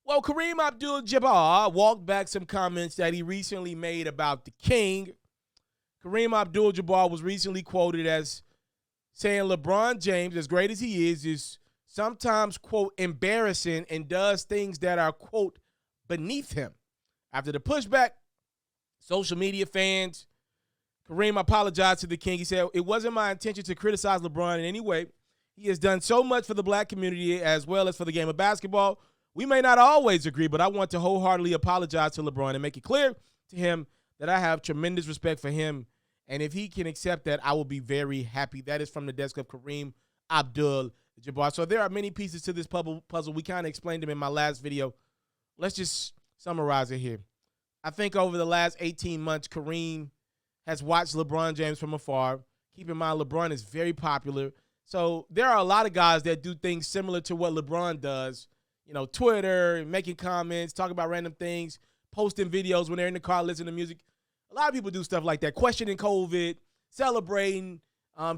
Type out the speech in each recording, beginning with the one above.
Well, Kareem Abdul Jabbar walked back some comments that he recently made about the King. Kareem Abdul Jabbar was recently quoted as saying LeBron James, as great as he is sometimes, quote, embarrassing and does things that are, quote, beneath him. After the pushback, social media fans, Kareem apologized to the King. He said, "It wasn't my intention to criticize LeBron in any way. He has done so much for the black community as well as for the game of basketball. We may not always agree, but I want to wholeheartedly apologize to LeBron and make it clear to him that I have tremendous respect for him. And if he can accept that, I will be very happy." That is from the desk of Kareem Abdul Jabbar. So there are many pieces to this puzzle. We kind of explained them in my last video. Let's just summarize it here. I think over the last 18 months, Kareem has watched LeBron James from afar. Keep in mind, LeBron is very popular. So there are a lot of guys that do things similar to what LeBron does. You know, Twitter, making comments, talking about random things, posting videos when they're in the car listening to music. A lot of people do stuff like that, questioning COVID, celebrating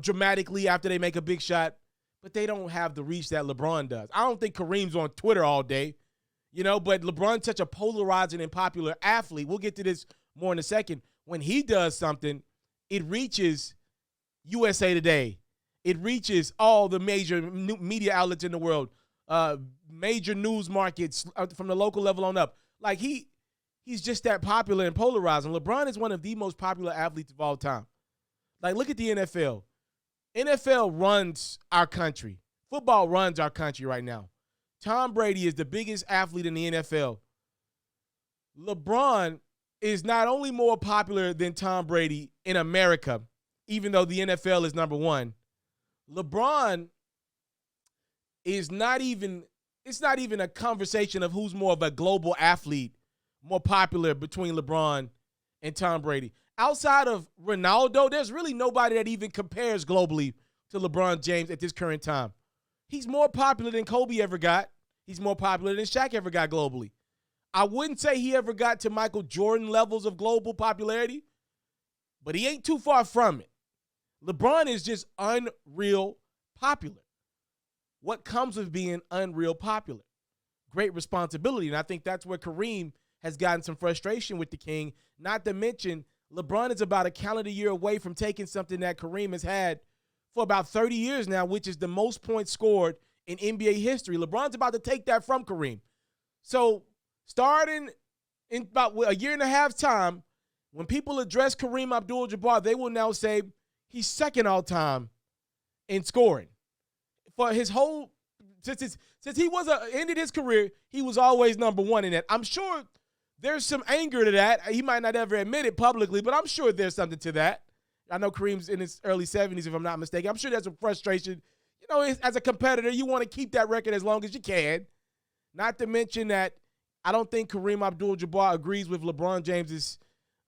dramatically after they make a big shot, but they don't have the reach that LeBron does. I don't think Kareem's on Twitter all day, you know, but LeBron's such a polarizing and popular athlete. We'll get to this more in a second. When he does something, it reaches USA Today. It reaches all the major media outlets in the world, major news markets from the local level on up. Like he's just that popular and polarizing. LeBron is one of the most popular athletes of all time. Like, look at the NFL. NFL runs our country. Football runs our country right now. Tom Brady is the biggest athlete in the NFL. LeBron is not only more popular than Tom Brady in America, even though the NFL is number one. LeBron is not even, it's not even a conversation of who's more of a global athlete, more popular between LeBron and Tom Brady. Outside of Ronaldo, there's really nobody that even compares globally to LeBron James at this current time. He's more popular than Kobe ever got. He's more popular than Shaq ever got globally. I wouldn't say he ever got to Michael Jordan levels of global popularity, but he ain't too far from it. LeBron is just unreal popular. What comes with being unreal popular? Great responsibility. And I think that's where Kareem has gotten some frustration with the King. Not to mention, LeBron is about a calendar year away from taking something that Kareem has had for about 30 years now, which is the most points scored in NBA history. LeBron's about to take that from Kareem. So starting in about a year and a half time, when people address Kareem Abdul Jabbar, they will now say he's second all time in scoring. For his whole, since he ended his career, he was always number one in that. I'm sure there's some anger to that. He might not ever admit it publicly, but I'm sure there's something to that. I know Kareem's in his early 70s, if I'm not mistaken. I'm sure there's some frustration. You know, as a competitor, you want to keep that record as long as you can. Not to mention that I don't think Kareem Abdul Jabbar agrees with LeBron James's.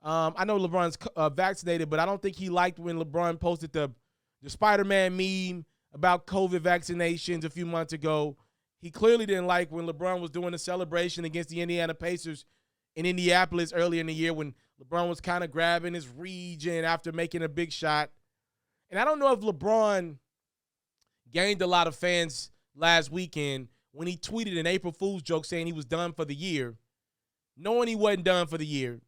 I know LeBron's vaccinated, but I don't think he liked when LeBron posted the Spider-Man meme about COVID vaccinations a few months ago. He clearly didn't like when LeBron was doing a celebration against the Indiana Pacers in Indianapolis earlier in the year when LeBron was kind of grabbing his region after making a big shot. And I don't know if LeBron gained a lot of fans last weekend when he tweeted an April Fool's joke saying he was done for the year, knowing he wasn't done for the year.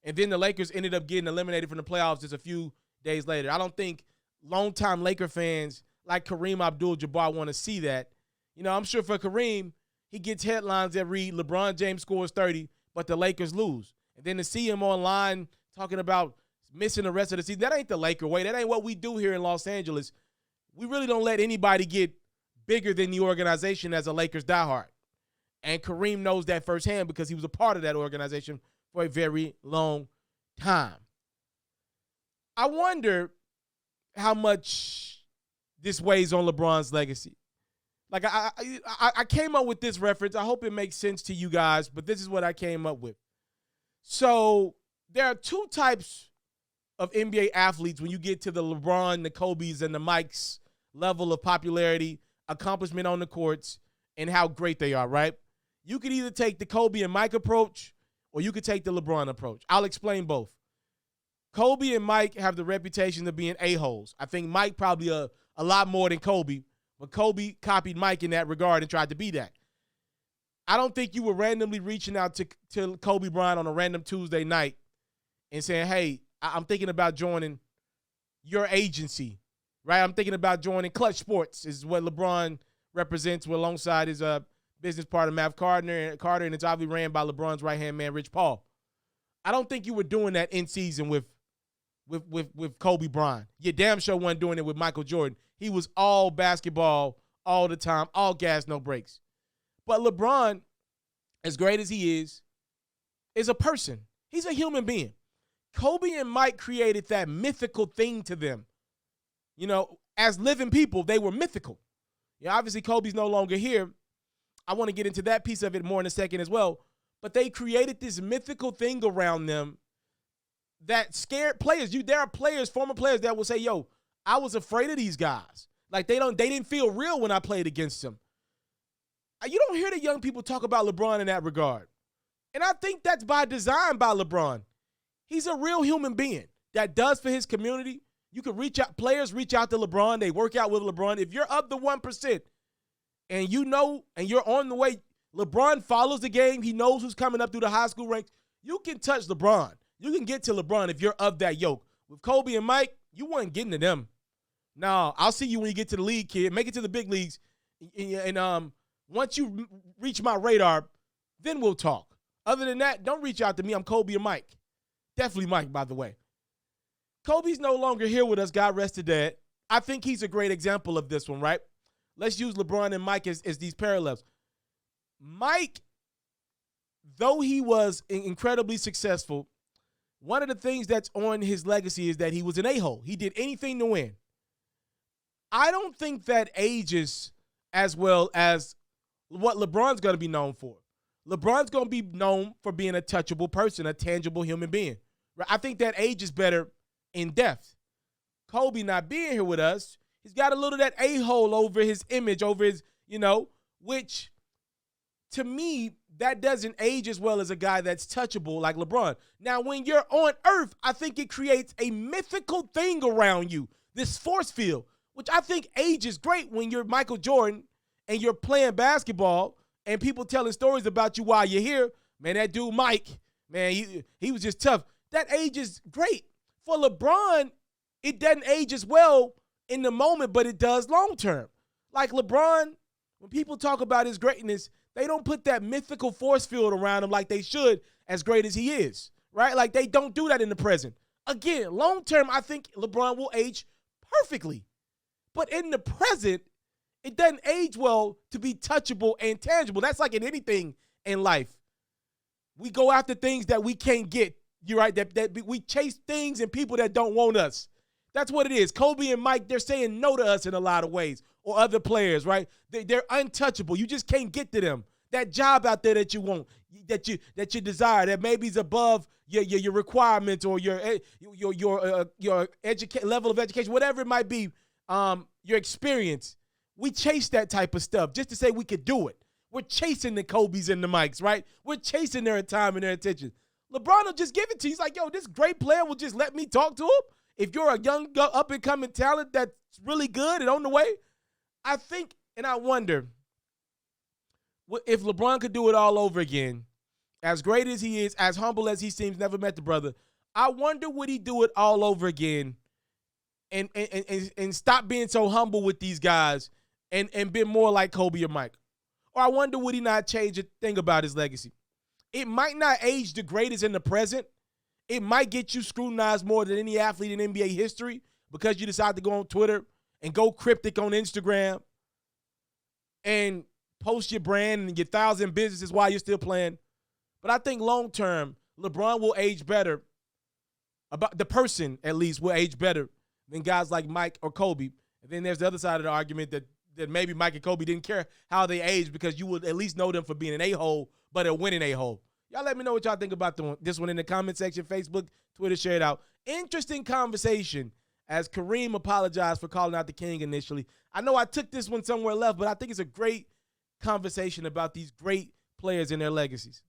And then the Lakers ended up getting eliminated from the playoffs just a few days later. I don't think longtime Laker fans like Kareem Abdul Jabbar want to see that. You know, I'm sure for Kareem, he gets headlines that read LeBron James scores 30, but the Lakers lose. And then to see him online talking about missing the rest of the season, that ain't the Laker way. That ain't what we do here in Los Angeles. We really don't let anybody get bigger than the organization as a Lakers diehard. And Kareem knows that firsthand because he was a part of that organization for a very long time. I wonder how much this weighs on LeBron's legacy. Like, I came up with this reference. I hope it makes sense to you guys, but this is what I came up with. So there are two types of NBA athletes when you get to the LeBron, the Kobe's, and the Mike's level of popularity, accomplishment on the courts, and how great they are, right? You could either take the Kobe and Mike approach, or you could take the LeBron approach. I'll explain both. Kobe and Mike have the reputation of being a-holes. I think Mike probably a lot more than Kobe, but Kobe copied Mike in that regard and tried to be that. I don't think you were randomly reaching out to Kobe Bryant on a random Tuesday night and saying, hey, I'm thinking about joining your agency, right? I'm thinking about joining Clutch Sports, is what LeBron represents alongside his business partner, Mav Carter, and it's obviously ran by LeBron's right-hand man, Rich Paul. I don't think you were doing that in season with Kobe Bryant. You damn sure wasn't doing it with Michael Jordan. He was all basketball all the time, all gas, no breaks. But LeBron, as great as he is a person. He's a human being. Kobe and Mike created that mythical thing to them. You know, as living people, they were mythical. Yeah, obviously Kobe's no longer here. I want to get into that piece of it more in a second as well. But they created this mythical thing around them that scared players. There are players, former players, that will say, yo, I was afraid of these guys. Like they didn't feel real when I played against them. You don't hear the young people talk about LeBron in that regard. And I think that's by design by LeBron. He's a real human being that does for his community. You can players reach out to LeBron. They work out with LeBron. If you're of the 1% and you know and you're on the way, LeBron follows the game. He knows who's coming up through the high school ranks. You can touch LeBron. You can get to LeBron if you're of that yoke. With Kobe and Mike, you weren't getting to them. No, I'll see you when you get to the league, kid. Make it to the big leagues. And once you reach my radar, then we'll talk. Other than that, don't reach out to me. I'm Kobe or Mike. Definitely Mike, by the way. Kobe's no longer here with us. God rest his dead. I think he's a great example of this one, right? Let's use LeBron and Mike as these parallels. Mike, though he was incredibly successful, one of the things that's on his legacy is that he was an a-hole. He did anything to win. I don't think that ages as well as what LeBron's going to be known for. LeBron's going to be known for being a touchable person, a tangible human being. I think that ages better in depth. Kobe not being here with us, he's got a little of that a-hole over his image, over his, which to me, that doesn't age as well as a guy that's touchable like LeBron. Now, when you're on earth, I think it creates a mythical thing around you, this force field, which I think ages great when you're Michael Jordan and you're playing basketball and people telling stories about you while you're here. Man, that dude Mike, man, he was just tough. That ages great. For LeBron, it doesn't age as well in the moment, but it does long term. Like LeBron, when people talk about his greatness, they don't put that mythical force field around him like they should, as great as he is, right? Like they don't do that in the present. Again, long term, I think LeBron will age perfectly. But in the present, it doesn't age well to be touchable and tangible. That's like in anything in life. We go after things that we can't get. You're right, that we chase things and people that don't want us. That's what it is. Kobe and Mike, they're saying no to us in a lot of ways, or other players, right? They're untouchable. You just can't get to them. That job out there that you want, that you desire, that maybe is above your requirements or your level of education, whatever it might be, your experience. We chase that type of stuff just to say we could do it. We're chasing the Kobes and the Mikes, right? We're chasing their time and their attention. LeBron will just give it to you. He's like, yo, this great player will just let me talk to him. If you're a young, up-and-coming talent that's really good and on the way, I think, and I wonder, if LeBron could do it all over again, as great as he is, as humble as he seems, never met the brother, I wonder would he do it all over again and stop being so humble with these guys and be more like Kobe or Mike? Or I wonder would he not change a thing about his legacy? It might not age the greatest in the present. It might get you scrutinized more than any athlete in NBA history because you decide to go on Twitter and go cryptic on Instagram and post your brand and your 1,000 businesses while you're still playing. But I think long term, LeBron will age better. About the person, at least, will age better than guys like Mike or Kobe. And then there's the other side of the argument that maybe Mike and Kobe didn't care how they aged because you would at least know them for being an a-hole, but a winning a-hole. Y'all let me know what y'all think about this one in the comment section, Facebook, Twitter, share it out. Interesting conversation as Kareem apologized for calling out the king initially. I know I took this one somewhere left, but I think it's a great conversation about these great players and their legacies.